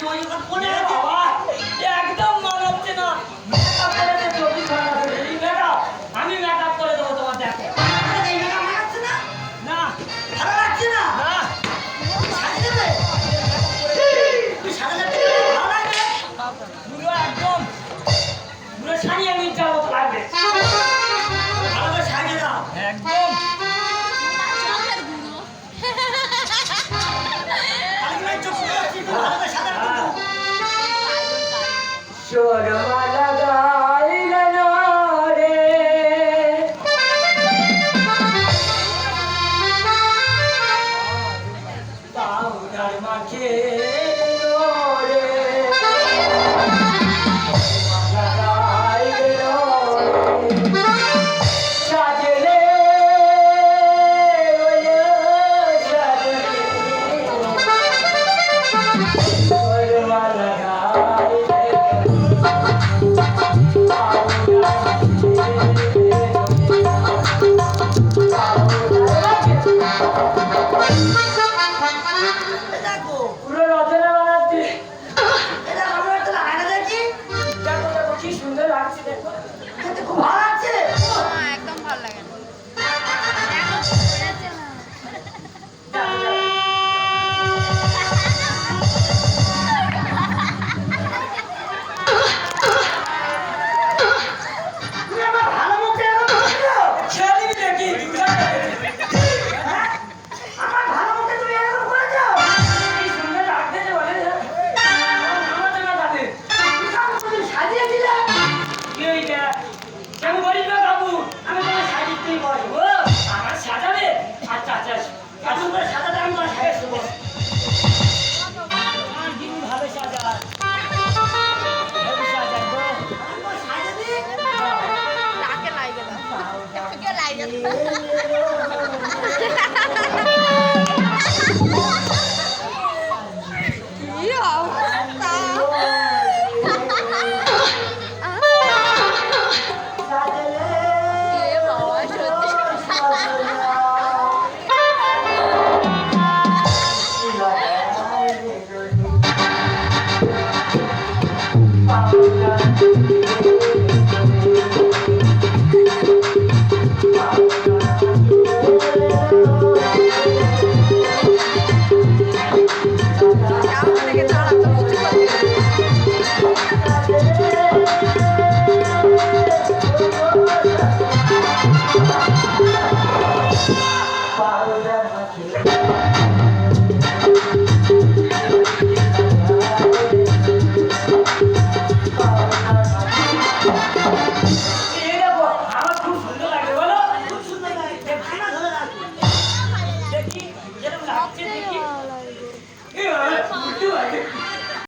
ওই কথা মনে আছে বাবা একদম মনে হচ্ছে না মেকআপ করে দে চোখই খারাপ হয়ে গেল মেকআপ আমি মেকআপ করে দেবো তোমার দেখো এই মেকআপ মনে হচ্ছে না না ভালো লাগছে না না সাজিয়ে দেবে তুই সাজালে ভালো লাগবে পুরো একদম পুরো সারিয়ে মির্জার মতো লাগবে ভালো করে সাজিয়ে দাও একদম আরেকবার চোখ খুলে রাখছি ভালো করে সাজানো কিন্তু শোরমালা গাইলেন রে পাউডার মাখে রে শোরমালা গাইলেন রে সাজলে ওরে সাজলে শোরমালা দেখো পুরো রচনা বানাচ্ছি এটা ভালো একটা আয়না দেখি দেখো দেখো কি সুন্দর লাগছে দেখো দেখতে খুব ভালো লাগছে একদম ভালো লাগে না এখন পড়েছে না তুমি আমার ভালো মুখে এরকম বলছো খেয়ালি দেখি হ্যাঁ আমার ভালো মুখে তুমি এরকম করেছো কি সুন্দর লাগছে যে বলে আমাদের না তাদের তুমি সাজিয়ে দিলে কি ওইটা কেমন করিস না বাবু আমি তোমার সাজিতেই পারি ও আমার সাজাবে আচ্ছা আচ্ছা কেমন করে সাজাতে আমি তোমার সাজিয়ে দেবো আমার দিন ভালো সাজায় ভালো সাজায় গো আমি তোমার সাজিয়ে দিই তাকে লাগে না তাকে লাগে না কি অবস্থা এ বাবা সত্যি কেমন লেগেছে আমার তো কিছু বলতে এই দেখো আমার খুব সুন্দর লাগে বলো খুব সুন্দর লাগে ভালো ধরে রাখবে দেখি যেরকম লাগছে দেখি এই বাবা, উল্টো হয়।